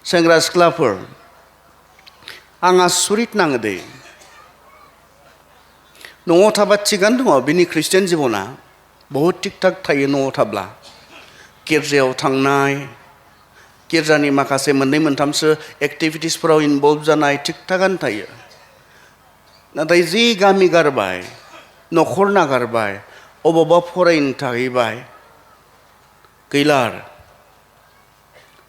सेंग्रा सिख्लाफोर आं आसरित नाङो दे न'आव थाबा थिगानो दङ बिनि ख्रिस्टियान जिबना बहुद थिग थाक थायो न'आव थाब्ला गिर्जायाव थांनाय गिर्जानि माखासे मोननै मोनथामसो एक्टिभिटिसफोराव इनभल्भ जानाय थिग थाकानो थायो नाथाय जि गामि गारबाय न'खर नागारबाय अबावबा फरायनो थाहैबाय गैला आरो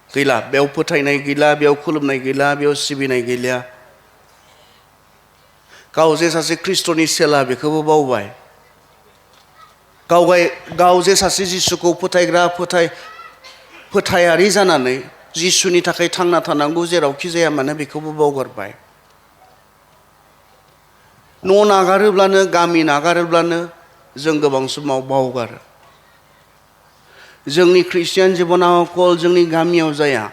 गैला बेयाव फोथायनाय गैला बेयाव खुलुमनाय गैला बेयाव सिबिनाय गैला गाव जे सासे ख्रिस्ट'नि सेला बेखौबो बावबाय गाव जे सासे जिसुखौ फोथायग्रा फोथायारि जानानै जिसुनि थाखाय थांना थानांगौ जेरावखि जाया मानो बेखौबो बावगारबाय न' नागारोब्लानो गामि नागारोब्लानो जों गोबां समाव बावगारो जोंनि ख्रिस्टियान जिबनाव कल जोंनि गामियाव जाया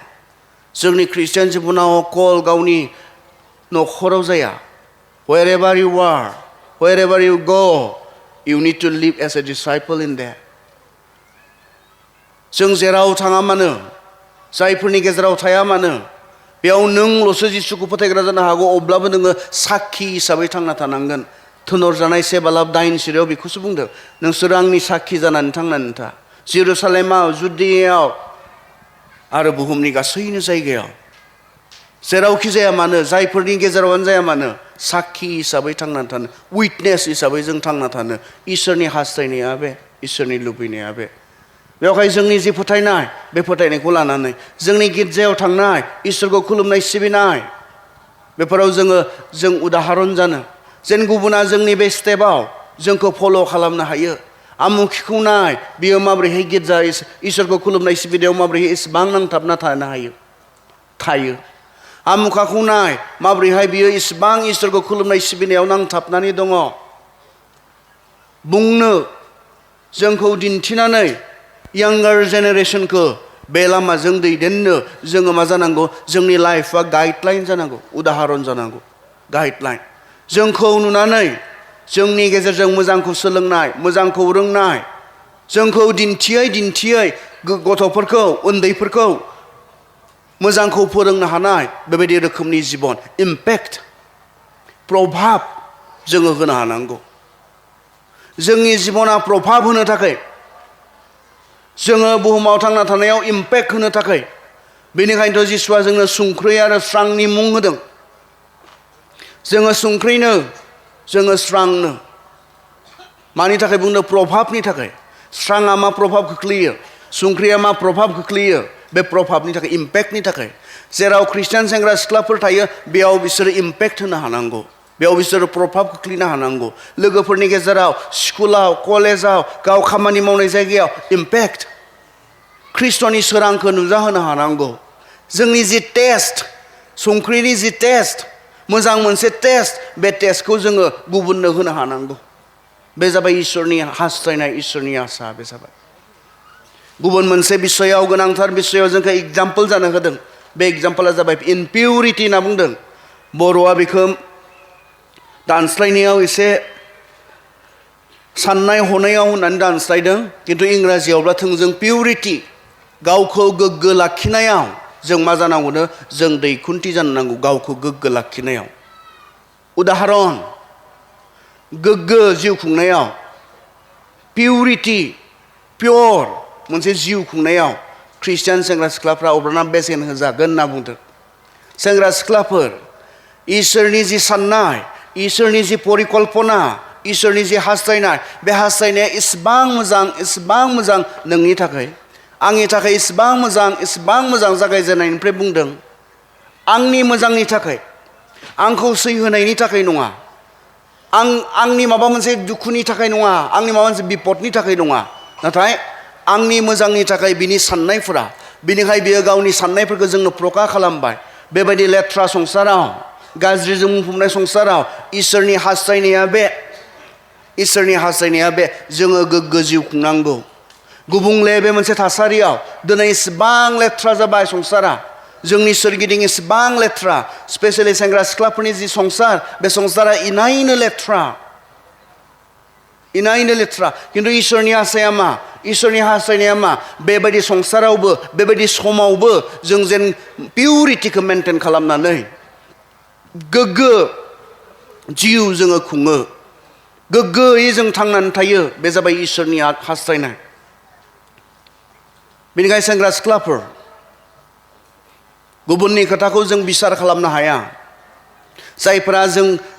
जोंनि ख्रिस्टियान जिबनाव कल गावनि न'खराव जाया wherever you are wherever you go you need to live as a disciple in there जों जेराव थाङा मानो जायफोरनि गेजेराव थाया मानो बेयाव नोंल'सो जिसुखौ फोथायग्रा जानो हागौ अब्लाबो नोङो साखि हिसाबै थांना थानांगोन थुनहरजानाय सेबालाब 9:4 बेखौसो बुंदों नोंसोरो आंनि साखि जानानै थांनानै था जेरुसालेमाव जुदियाव आरो बुहुमनि गासैनो जायगायाव जेरावखि जाया मानो जायफोरनि गेजेरावनो जाया मानो साखि हिसाबै थांनानै थानो उइटनेस हिसाबै जों थांना थानो इसोरनि हास्थायनाया बे इसोरनि लुबैनाया बे बेवहाय जोंनि जि फोथायनाय बे फोथायनायखौ लानानै जोंनि गिर्जायाव थांनाय इसोरखौ खुलुमनाय सिबिनाय बेफोराव जों उदाहरन जानो जेन गुबुना जोंनि बे स्टेपआव जोंखौ फल' खालामनो हायो आमुखिखौ नाय बियो माबोरैहाय गिर्जा इसोरखौ खुलुमनाय सिबिनायाव माबोरैहाय इसेबां नांथाबना थानो थायो आमुखाखौ नाय माबोरैहाय बियो इसेबां इसोरखौ खुलुमनाय सिबिनायाव नांथाबनानै दङ बुंनो जोंखौ दिन्थिनानै younger जेनेरेशनखौ बे लामाजों दैदेननो जोङो मा जानांगौ जोंनि लाइफआ गाइडलाइन जानांगौ उदाहरन जानांगौ गाइडलाइन जोंखौ नुनानै जोंनि गेजेरजों मोजांखौ सोलोंनाय मोजांखौ रोंनाय जोंखौ दिन्थियै गथ'फोरखौ उन्दैफोरखौ मोजांखौ फोरोंनो हानाय बेबायदि रोखोमनि जिबन इम्पेक्ट प्रभाब जोङो होनो हानांगौ जोंनि जिबना प्रभाब होनो थाखाय जोङो बुहुमाव थांना थानायाव इम्पेक्ट होनो थाखाय बेनिखायनोथ' जिसुआ जोंनो संख्रि आरो स्रांनि मुं होदों जोङो संख्रिनो जोङो स्रांनो मानि थाखाय बुंदों प्रभाबनि थाखाय स्राङा मा प्रभाब खोख्लैयो संख्रिया मा प्रभाब खोख्लैयो बे प्रभाबनि थाखाय इम्पेक्टनि थाखाय जेराव ख्रिस्टियान सेंग्रा सिख्लाफोर थायो बेयाव बिसोरो इम्पेक्ट होनो हानांगौ बेयाव बिसोरो प्रभाब खोख्लैनो हानांगौ लोगोफोरनि गेजेराव स्कुलाव कलेजाव गाव खामानि मावनाय जायगायाव इम्पेक्ट ख्रिस्ट'नि सोरांखौ नुजाहोनो हानांगौ जोंनि जि टेस्ट संख्रिनि जि टेस्ट मोजां मोनसे टेस्ट बे टेस्टखौ जोङो गुबुननो होनो हानांगौ बे जाबाय इसोरनि हास्थायनाय इसोरनि आसा बे जाबाय गुबुन मोनसे बिसयाव गोनांथार बिसयाव जोंखौ एग्जाम्पल जानो होदों बे एग्जाम्पला जाबाय इनपिउरिटि होनना बुंदों बर'आ बेखौ दानस्लायनायाव एसे साननाय हनायाव होननानै दानस्लायदों खिन्थु इंराजियावब्ला थोंजों पिउरिटि गावखौ गोग्गो लाखिनायाव जों मा जानांगौनो जों दैखुन्थि जानो नांगौ गावखौ गोग्गो लाखिनायाव उदाहरन गोग्गो जिउ खुंनायाव पिउरिटि पियर मोनसे जिउ खुंनायाव ख्रिस्टियान सेंग्रा सिख्लाफ्रा अब्लाना बेसेन होजागोन होनना बुंदों सेंग्रा सिख्लाफोर इसोरनि जि साननाय इसोरनि जि परिकल्पना इसोरनि जि हास्थायनाय बे हास्थायनाया इसेबां मोजां नोंनि थाखाय आंनि थाखाय इसेबां मोजां जागायजेननायनिफ्राय बुंदों आंनि मोजांनि थाखाय आंखौ सैहोनायनि थाखाय नङा आंनि माबा मोनसे दुखुनि थाखाय नङा आंनि माबा मोनसे बिपदनि थाखाय नङा नाथाय आंनि मोजांनि थाखाय बिनि साननायफोरा बिनिखाय बियो गावनि साननायफोरखौ जोंनो प्रका खालामबाय बेबायदि लेथ्रा संसाराव गाज्रिजों बुंफबनाय संसाराव इसोरनि हास्थायनाया बे जोङो गोग्गो जिउ खुंनांगौ गुबुंले बे मोनसे थासारियाव दिनै इसेबां लेथ्रा जाबाय संसारा जोंनि सोरगिदिं इसेबां लेथ्रा स्पेशेलि सेंग्रा सिख्लाफोरनि जि संसार बे संसारा इनायनो लेथ्रा इनायनो लेथ्रा किन्तु इसोरनि आसाया मा इसोरनि हास्थायनाया मा बेबायदि संसारावबो बेबायदि समावबो जों जेन पिउरिटिखौ मेनटेन खालामनानै गोग्गो जिउ जोङो खुङो गोग्गोयै जों थांनानै थायो बे जाबाय इसोरनि हास्थायनाय बेनिखायनो सेंग्रा सिख्लाफोर गुबुननि खोथाखौ जों बिसार खालामनो हाया जायफोरा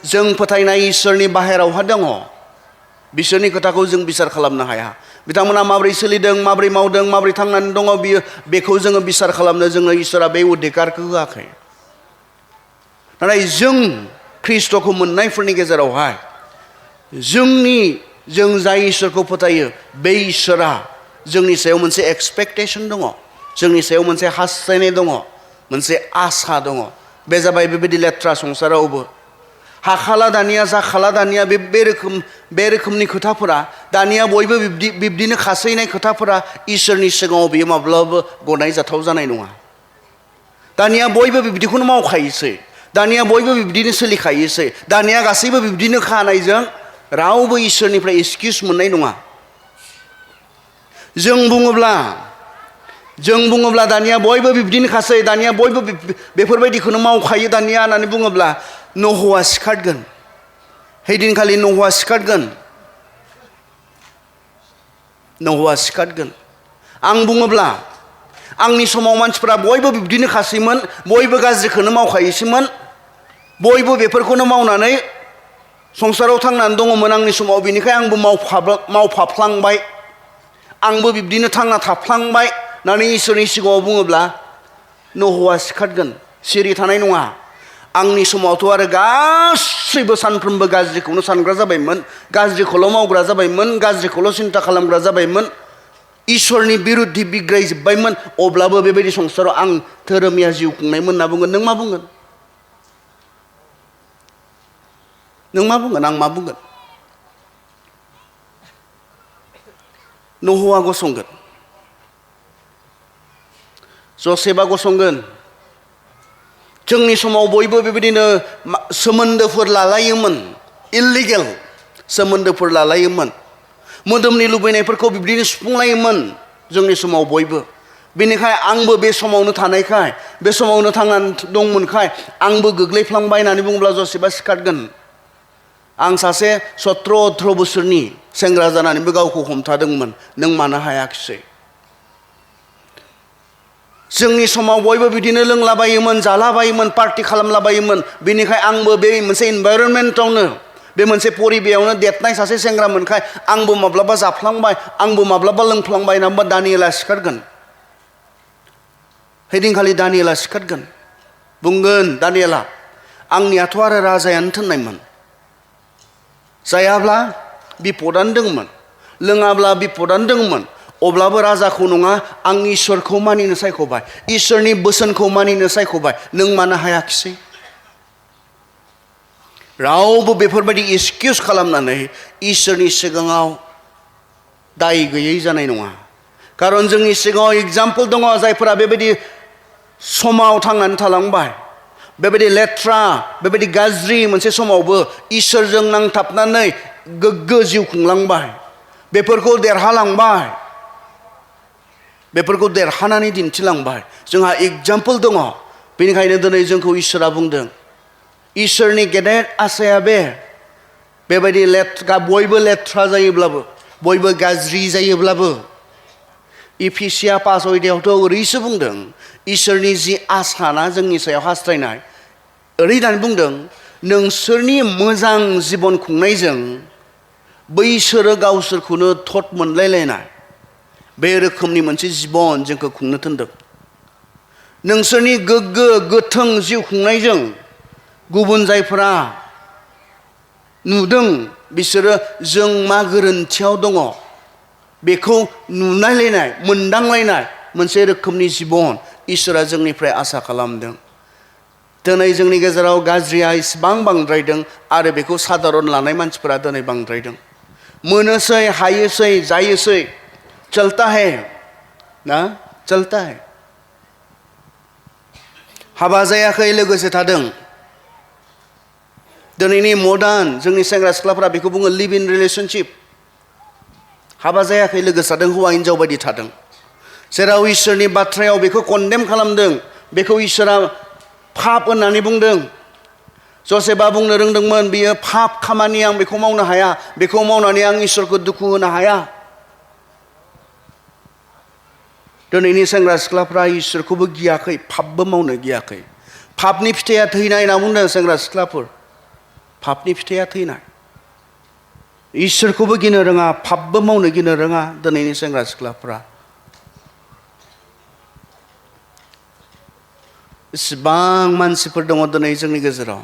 जों फोथायनाय इसोरनि बाहेरावहा दङ बिसोरनि खोथाखौ जों बिसार खालामनो हाया बिथांमोना माबोरै सोलिदों माबोरै मावदों माबोरै थांनानै दङ बेखौ जोङो बिसार खालामनो जोङो इसोरा बे अधिकारखौ होआखै नाथाय जों ख्रिस्ट'खौ मोननायफोरनि गेजेरावहाय जों जाय इसोरखौ फोथायो बे इसोरा जोंनि सायाव मोनसे एक्सपेक्टेसन दङ जोंनि सायाव मोनसे हास्थायनाय दङ मोनसे आसा दङ बे जाबाय बेबायदि लेथ्रा संसारावबो हाखाला दानिया जाखाला दानिया बे रोखोमनि खोथाफोरा दानिया बयबो बिब्दिनो खासैनाय खोथाफोरा इसोरनि सिगाङाव बियो माब्लाबाबो गनायजाथाव जानाय नङा दानिया बयबो बिब्दिखौनो मावखायोसै दानिया बयबो बिब्दिनो सोलिखायोसै दानिया गासैबो बिब्दिनो खानायजों रावबो इसोरनिफ्राय एक्सकिउस मोननाय नङा जों बुङोब्ला दानिया बयबो बिब्दिनो खासै दानिया बयबो बेफोरबायदिखौनो मावखायो दानिया होननानै बुङोब्ला नहआ सिखारगोन हैदिनखालि नहआ सिखारगोन आं बुङोब्ला आंनि समाव मानसिफोरा बयबो बिब्दिनो खासैमोन बयबो गाज्रिखौनो मावखायोसैमोन बयबो बेफोरखौनो मावनानै संसाराव थांनानै दङमोन आंनि समाव बेनिखाय आंबो मावफाफ्लांबाय आंबो बिब्दिनो थांना थाफ्लांबाय होननानै इसोरनि सिगाङाव बुङोब्ला नहआ सिखारगोन सिरि थानाय नङा आंनि समावथ' आरो गासैबो सानफ्रोमबो गाज्रिखौनो सानग्रा जाबायमोन गाज्रिखौल' मावग्रा जाबायमोन गाज्रिखौल' सिन्ता खालामग्रा जाबायमोन इसोरनि बिरुद्धि बिग्रायजोब्बायमोन अब्लाबो बेबायदि संसाराव आं धोरोमिया जिउ खुंनायमोन होनना बुंगोन नों मा बुंगोन आं मा बुंगोन नहआ गसंगोन जसेफआ गसंगोन जोंनि समाव बयबो बेबायदिनो सोमोन्दोफोर लालायोमोन इल्लिगेल सोमोन्दोफोर लालायोमोन मोदोमनि लुबैनायफोरखौ बिब्दिनो सुफुंलायोमोन जोंनि समाव बयबो बेनिखाय आंबो बे समावनो थानायखाय बे समावनो थांनानै दंमोनखाय आंबो गोग्लैफ्लांबाय होननानै बुङोब्ला जसेफआ सिखारगोन आं सासे 17-18 बोसोरनि सेंग्रा जानानैबो गावखौ हमथादोंमोन नों मानो हायाखिसै जोंनि समाव बयबो बिदिनो लोंलाबायोमोन जालाबायोमोन पार्टि खालामलाबायोमोन बेनिखाय आंबो बे मोनसे इनभाइरनमेन्टआवनो बे मोनसे परिबेयावनो देरनाय सासे सेंग्रा मोनखाय आंबो माब्लाबा जाफ्लांबाय आंबो माब्लाबा लोंफ्लांबाय होनना दानियेला सिखारगोन हैदिनखालि दानियेला सिखारगोन बुंगोन दानियेला आंनियाथ' आरो राजायानो थोननायमोन जायाब्ला बिपदानो दंमोन लोङाब्ला बिपदानो दंमोन अब्लाबो राजाखौ नङा आं इसोरखौ मानिनो सायख'बाय इसोरनि बोसोनखौ मानिनो सायख'बाय नों मानो हायाखिसै रावबो बेफोरबायदि एक्सकिउस खालामनानै इसोरनि सिगाङाव दाय गैयै जानाय नङा खारन जोंनि सिगाङाव एग्जाम्पल दङ जायफोरा बेबायदि समाव थांनानै थालांबाय बेबायदि लेथ्रा बेबायदि गाज्रि मोनसे समावबो इसोरजों नांथाबनानै गोग्गो जिउ खुंलांबाय बेफोरखौ देरहालांबाय बेफोरखौ देरहानानै दिन्थिलांबाय जोंहा एग्जाम्पल दङ बेनिखायनो दिनै जोंखौ इसोरा बुंदों इसोरनि गेदेर आसाया बेबायदि बयबो लेथ्रा जायोब्लाबो बयबो गाज्रि जायोब्लाबो इफिसिया 5 अध्यायावथ' ओरैसो बुंदों इसोरनि जि आसाना जोंनि सायाव हास्थायनाय ओरै होननानै बुंदों नोंसोरनि मोजां जिबन खुंनायजों बैसोरो गावसोरखौनो थट मोनलायलायनाय बे रोखोमनि मोनसे जिबन जोंखौ खुंनो थिनदों नोंसोरनि गोग्गो गोथों जिउ खुंनायजों गुबुन जायफोरा नुदों बिसोरो जों मा गोरोन्थियाव दङ बेखौ नुनायलायनाय मोनदांलायनाय मोनसे रोखोमनि जिबन इसोरा जोंनिफ्राय आसा खालामदों दिनै जोंनि गेजेराव गाज्रिया इसेबां बांद्रायदों आरो बेखौ साधारन लानाय मानसिफोरा दिनै बांद्रायदों मोनोसै हायोसै जायोसै चलता है ना चलता है हाबा जायाखै लोगोसे थादों दिनैनि मडार्न जोंनि सेंग्रा सिख्लाफोरा बेखौ बुङो लिभ इन रिलेशनशिप हाबा जायाखै लोगो जादों हौवा हिनजाव बायदि थादों जेराव इसोरनि बाथ्रायाव बेखौ कन्डेम खालामदों बेखौ इसोरा पाप होननानै बुंदों जसेफआ बुंनो रोंदोंमोन बियो पाप खामानि आं बेखौ मावनो हाया बेखौ मावनानै आं इसोरखौ दुखु होनो हाया दिनैनि सेंग्रा सिख्लाफ्रा इसोरखौबो गियाखै पापबो मावनो गियाखै पापनि फिथाइया थैनाय होनना बुंदों सेंग्रा सिख्लाफोर पापनि फिथाइया थैनाय इसोरखौबो गिनो रोङा पापबो मावनो गिनो रोङा दिनैनि सेंग्रा सिख्लाफ्रा इसिबां मानसिफोर दङ दिनै जोंनि गेजेराव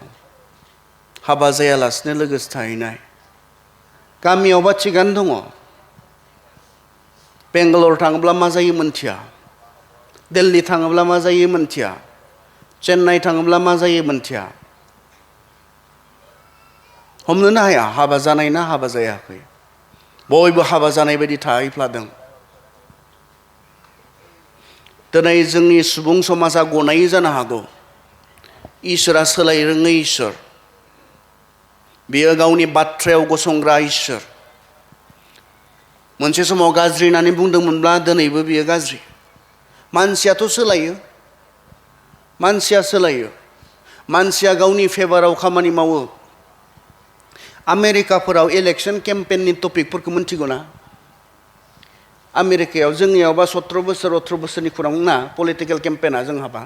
हाबा जायालासिनो लोगोसे थाहैनाय गामियावबा थिगानो दङ बेंगालर थाङोब्ला मा जायो मोनथिया दिल्ली थाङोब्ला मा जायो मोनथिया चेन्नाई थाङोब्ला मा जायो मोनथिया हमनोनो हाया हाबा जानाय ना हाबा जायाखै बयबो हाबा जानाय बायदि थाहैफ्लादों दिनै जोंनि सुबुं समाजा गनायै जानो हागौ इसोरा सोलाय रोङै इसोर बियो गावनि बाथ्रायाव गसंग्रा इसोर मोनसे समाव गाज्रि होननानै बुंदोंमोनब्ला दिनैबो बियो गाज्रि मानसियाथ' सोलायो मानसिया गावनि फेभाराव खामानि मावो आमेरिकाफोराव इलेक्शन केम्पेननि टपिकफोरखौ मिन्थिगौ ना आमेरिकायाव जोंनियावबा 17 बोसोर 18 बोसोरनि खुरां ना पलिटिकेल केम्पेना जोंहाबा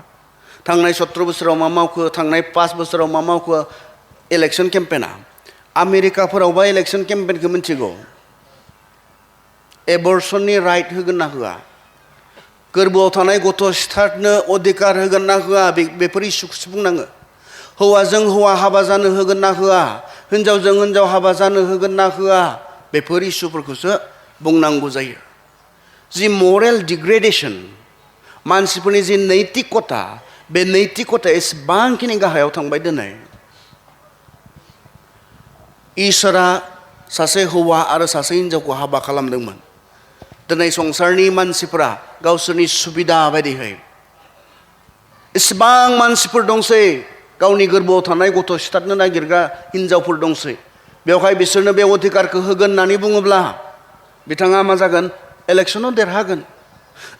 थांनाय 17 बोसोराव मा मावखो थांनाय 5 बोसोराव मा मावखो इलेक्शन केम्पेना आमेरिकाफोरावबा इलेक्शन केम्पेनखौ मिन्थिगौ एबर्सननि राइट होगोन ना होआ गोरबोआव थानाय गथ' सिथारनो अधिकार होगोन ना होआ बेफोर इस्युखौसो बुंनाङो हौवाजों हौवा हाबा जानो होगोन ना होआ हिनजावजों हिनजाव हाबा जानो होगोन ना होआ बेफोर इस्युफोरखौसो बुंनांगौ जायो जि मरेल डिग्रेडेशन मानसिफोरनि जि नैतिकता बे नैतिकता एसेबांखिनि गाहायाव थांबाय दिनै इसोरा सासे हौवा आरो सासे हिनजावखौ हाबा खालामदोंमोन दिनै संसारनि मानसिफोरा गावसोरनि सुबिदा बायदिहै इसेबां मानसिफोर दंसै गावनि गोरबोआव थानाय गथ' सिथारनो नागिरग्रा हिनजावफोर दंसै बेवहाय बिसोरनो बे अधिकारखौ होगोन होननानै बुङोब्ला बिथाङा मा जागोन इलेक्शनाव देरहागोन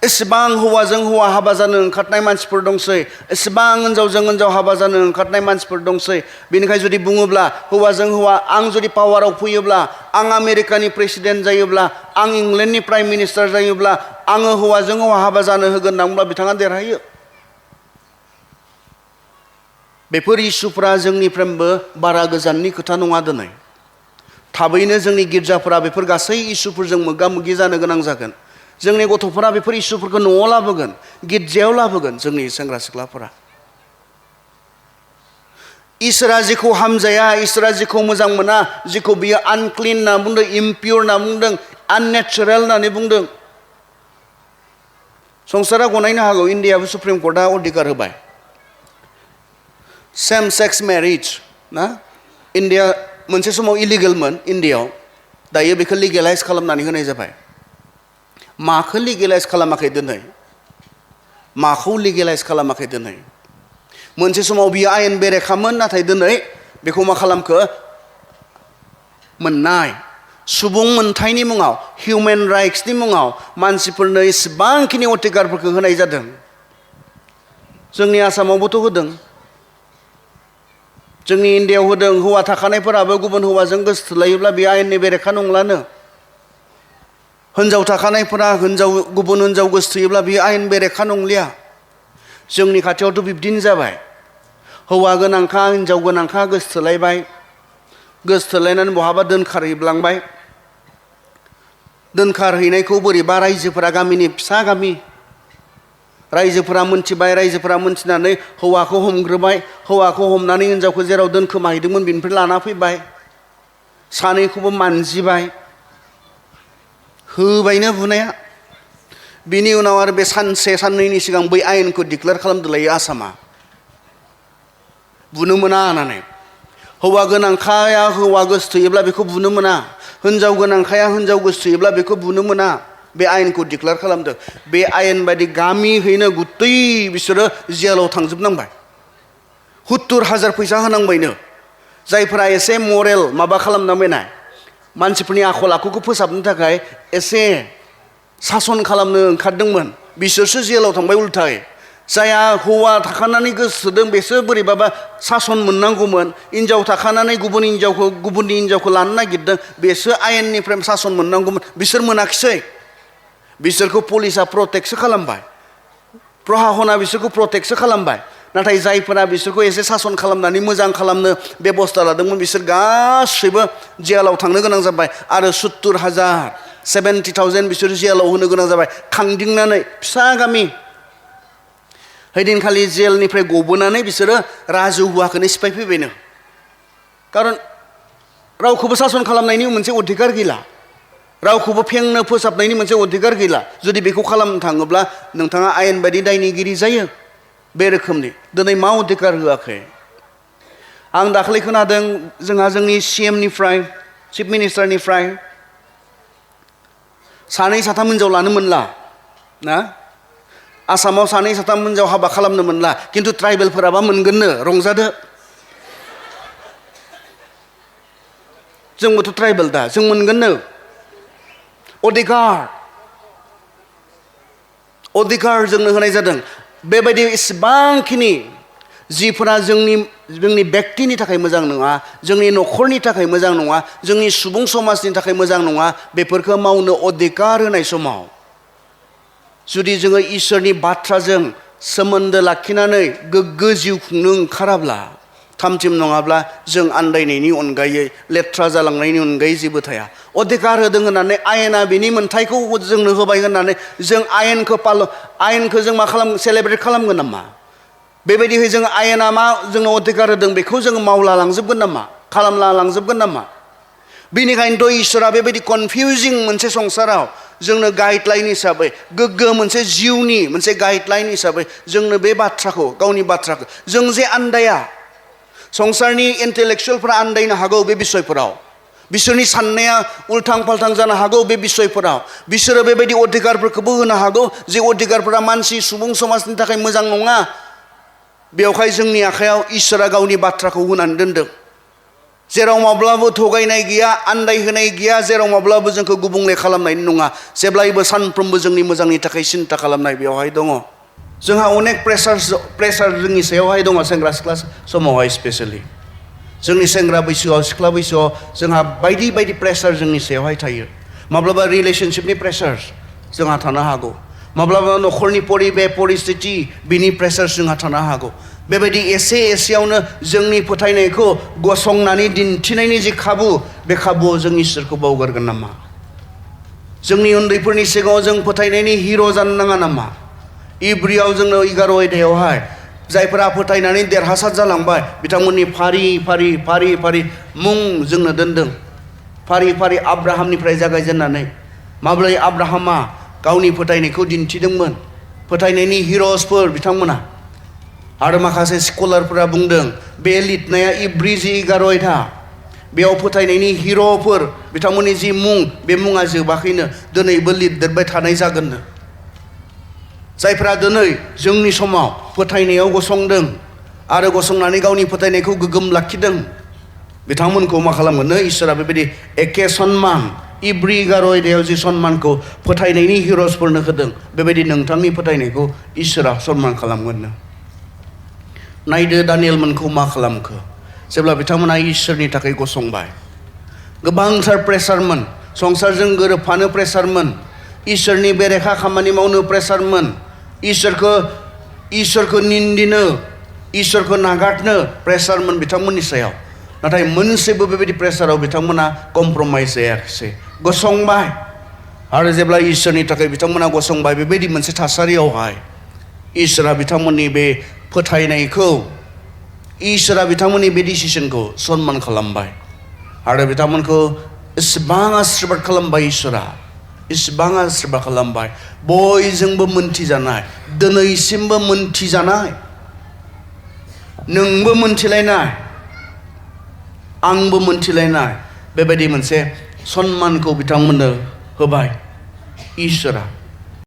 एसेबां हौवाजों हौवा हाबा जानो ओंखारनाय मानसिफोर दंसै एसेबां हिनजावजों हिनजाव हाबा जानो ओंखारनाय मानसिफोर दंसै बेनिखाय जुदि बुङोब्ला हौवाजों हौवा आं जुदि पावाराव फैयोब्ला आं आमेरिकानि प्रेसिडेन्ट जायोब्ला आं इंलेन्डनि प्राइम मिनिस्टार जायोब्ला आङो हौवाजों हौवा हाबा जानो होगोन होनना बुंब्ला बिथाङा देरहायो बेफोर इस्युफ्रा जोंनिफ्रायबो बारा गोजाननि खोथा नङा दिनै थाबैनो जोंनि गिर्जाफोरा बेफोर गासै इस्युफोरजों मोगा मोगि जानो गोनां जागोन जोंनि गथ'फोरा बेफोर इस्युफोरखौ न'आव लाबोगोन गिर्जायाव लाबोगोन जोंनि सेंग्रा सिख्लाफोरा इसोरा जेखौ हामजाया इसोरा जेखौ मोजां मोना जेखौ बियो आनक्लिन होनना बुंदों इमपियर होनना बुंदों आननेचारेल होननानै बुंदों संसारा गनायनो हागौ इन्डियाबो सुप्रिम कर्टआ अधिकार होबाय सेम सेक्स मेरिज ना इन्डिया मोनसे समाव इलिगेलमोन इन्डियायाव दायो बेखौ लिगेलाइज खालामनानै होनाय जाबाय माखौ लिगेलाइज खालामाखै दिनै माखौ लिगेलाइज खालामाखै दिनै मोनसे समाव बियो आयेन बेरेखामोन नाथाय दिनै बेखौ मा खालामखो मोननाय सुबुं मोनथायनि मुङाव हिउमेन राइट्सनि मुङाव मानसिफोरनो इसेबांखिनि अधिकारफोरखौ होनाय जादों जोंनि आसामावबोथ' होदों जोंनि इन्डियायाव होदों हौवा थाखानायफोराबो गुबुन हौवाजों गोसोथोलायोब्ला बे आयेननि बेरेखा नंलानो हिनजाव थाखानायफोरा गुबुन हिनजाव गोसोथोयोब्ला बे आयेन बेरेखा नंलिया जोंनि खाथियावथ' बिब्दिनो जाबाय हौवा गोनांखा हिनजाव गोनांखा गोसोथोलायबाय गोसोथोलायनानै बहाबा दोनखारहैब्लांबाय दोनखारहैनायखौ बोरैबा रायजोफोरा गामिनि फिसा गामि रायजोफोरा मोनथिबाय रायजोफोरा मोनथिनानै हौवाखौ हमग्रोबाय हौवाखौ हमनानै हिनजावखौ जेराव दोनखोमाहैदोंमोन बिनिफ्राय लाना फैबाय सानैखौबो मानजिबाय होबायनो बुनाया बिनि उनाव आरो बे सानसे साननैनि सिगां बै आयेनखौ डिक्लेयार खालामदोलायो आसामा बुनो मोना होननानै हौवा गोनांखाया हौवा गोसोथोयोब्ला बेखौ बुनो मोना हिनजाव गोनांखाया हिनजाव गोसोथोयोब्ला बेखौ बुनो मोना बे आयेनखौ डिक्लेयार खालामदों बे आयेन बायदि गामिहैनो गुतै बिसोरो जेलाव थांजोबनांबाय 70,000 फैसा होनांबायनो जायफोरा एसे मरेल माबा खालामना फैनाय मानसिफोरनि आखल आखुखौ फोसाबनो थाखाय एसे सासन खालामनो ओंखारदोंमोन बिसोरसो जेलाव थांबाय उल्थाय जाया हौवा थाखानानै गोसोदों बेसो बोरैबाबा सासन मोननांगौमोन हिनजाव थाखानानै गुबुननि हिनजावखौ लानो नागिरदों बेसो आयेननिफ्राय सासन मोननांगौमोन बिसोर मोनाखिसै बिसोरखौ पुलिसा प्रटेक्टसो खालामबाय प्रहाहना बिसोरखौ प्रटेक्टसो खालामबाय नाथाय जायफोरा बिसोरखौ एसे सासन खालामनानै मोजां खालामनो बेबस्था लादोंमोन बिसोर गासैबो जेलाव थांनो गोनां जाबाय आरो 70,000 70,000 बिसोर जेलाव होनो गोनां जाबाय खांदिंनानै फिसा गामि हैदिनखालि जेलनिफ्राय गबोनानै बिसोरो राजहुवाखौनो सिफायफैबायनो खारन रावखौबो सासन खालामनायनि मोनसे अधिकार गैला रावखौबो फेंनो फोसाबनायनि मोनसे अधिकार गैला जुदि बेखौ खालामनो थाङोब्ला नोंथाङा आयेन बायदि दायनिगिरि जायो बे रोखोमनि दिनै मा अधिकार होआखै आं दाखालि खोनादों जोंहा जोंनि CMनिफ्राय चिफ मिनिस्टारनिफ्राय सानै साथाम हिनजाव लानो मोनला ना आसामाव सानै साथाम हिनजाव हाबा खालामनो मोनला किन्तु ट्राइबेलफोराबा मोनगोननो रंजादो जोंबोथ' ट्राइबेल दा जों मोनगोननो अधिकार जोंनो होनाय जादों बेबायदि इसेबांखिनि जिफोरा जोंनि व्यक्तिनि थाखाय मोजां नङा जोंनि न'खरनि थाखाय मोजां नङा जोंनि सुबुं समाजनि थाखाय मोजां नङा बेफोरखौ मावनो अधिकार होनाय समाव जुदि जोङो इसोरनि बाथ्राजों सोमोन्दो लाखिनानै गोग्गो जिउ खुंनो ओंखाराब्ला थामथिम नङाब्ला जों आन्दायनायनि अनगायै लेथ्रा जालांनायनि अनगायै जेबो थाया अधिकार होदों होननानै आयेना बेनि मोन्थायखौ जोंनो होबाय होननानै जों आयेनखौ जों मा सेलेब्रेट खालामगोन नामा बेबायदिहै जों आयेना मा जोंनो अधिकार होदों बेखौ जोङो मावला लांजोबगोन नामा खालामला लांजोबगोन नामा बेनिखायनोथ' इसोरा बेबायदि कनफिउजिं मोनसे संसाराव जोंनो गाइडलाइन हिसाबै गोग्गो मोनसे जिउनि मोनसे गाइडलाइन हिसाबै जोंनो बे बाथ्राखौ गावनि बाथ्राखौ जों जे आन्दाया संसारनि इन्टेलेक्सुवेलफोरा आन्दायनो हागौ बे बिसयफोराव बिसोरनि साननाया उल्थां फाल्थां जानो हागौ बे बिसयफोराव बिसोरो बेबायदि अधिकारफोरखौबो होनो हागौ जे अधिकारफोरा मानसि सुबुं समाजनि थाखाय मोजां नङा बेवहाय जोंनि आखायाव इसोरा गावनि बाथ्राखौ होनानै दोनदों जेराव माब्लाबो थगायनाय गैया आन्दायहोनाय गैया जेराव माब्लाबो जोंखौ गुबुंले खालामनायनि नङा जेब्लायबो सानफ्रोमबो जोंनि मोजांनि थाखाय सिन्था खालामनाय बेवहाय दङ जोंहा अनेक प्रेसार जोंनि सायावहाय दङ सेंग्रा सिख्ला समावहाय स्पेसियेलि जोंनि सेंग्रा बैसोआव सिख्ला बैसोआव जोंहा बायदि बायदि प्रेसार जोंनि सायावहाय थायो माब्लाबा रिलेशनशिपनि प्रेसार जोंहा थानो हागौ माब्लाबा न'खरनि परिस्थिति बिनि प्रेसार जोंहा थानो हागौ बेबायदि एसेयावनो जोंनि फोथायनायखौ गसंनानै दिन्थिनायनि जे खाबु बे खाबुआव जों इसोरखौ बावगारगोन नामा जोंनि उन्दैफोरनि सिगाङाव जों फोथायनायनि हिर' जानो नाङा नामा इब्रियाव जोंनो 11 अध्यायावहाय जायफोरा फोथायनानै देरहासार जालांबाय बिथांमोननि फारि मुं जोंनो दोनदों फारि आब्राहामनिफ्राय जागायजेननानै माब्रै आब्राहामा गावनि फोथायनायखौ दिन्थिदोंमोन फोथायनायनि हिर'सफोर बिथांमोना आरो माखासे स्कलारफोरा बुंदों बे लिरनाया इब्रि 11 अध्याय बेयाव फोथायनायनि हिर'फोर बिथांमोननि जि मुं बे मुङा जोबाखैनो दिनैबो लिरदेरबाय थानाय जागोननो जायफोरा दिनै जोंनि समाव फोथायनायाव गसंदों आरो गसंनानै गावनि फोथायनायखौ गोग्गोम लाखिदों बिथांमोनखौ मा खालामगोन इसोरा बेबायदि एखे सन्मान इब्रि 11 अध्यायाव जि सन्मानखौ फोथायनायनि हिर'सफोरनो होदों बेबायदि नोंथांनि फोथायनायखौ इसोरा सन्मान खालामगोननो नायदो दानियेलमोनखौ मा खालामखो जेब्ला बिथांमोना इसोरनि थाखाय गसंबाय गोबांथार प्रेसारमोन संसारजों गोरोबफानो प्रेसारमोन इसोरनि बेरेखा खामानि मावनो प्रेसारमोन इसोरखौ निन्दिनो इसोरखौ नागारनो प्रेसारमोन बिथांमोननि सायाव नाथाय मोनसेबो बेबायदि प्रेसाराव बिथांमोना कमप्रमाइज जायाखिसै गसंबाय आरो जेब्ला इसोरनि थाखाय बिथांमोना गसंबाय बेबायदि मोनसे थासारियावहाय इसोरा बिथांमोननि बे फोथायनायखौ इसोरा बिथांमोननि बे डिसिसनखौ सन्मान खालामबाय आरो बिथांमोनखौ इसेबां आशीर्बाद खालामबाय इसोरा इसेबां आशीर्बाद खालामबाय बयजोंबो मोनथिजानाय दिनैसिमबो मोनथिजानाय नोंबो मोनथिलायनाय आंबो मोनथिलायनाय बेबायदि मोनसे सन्मानखौ बिथांमोननो होबाय इसोरा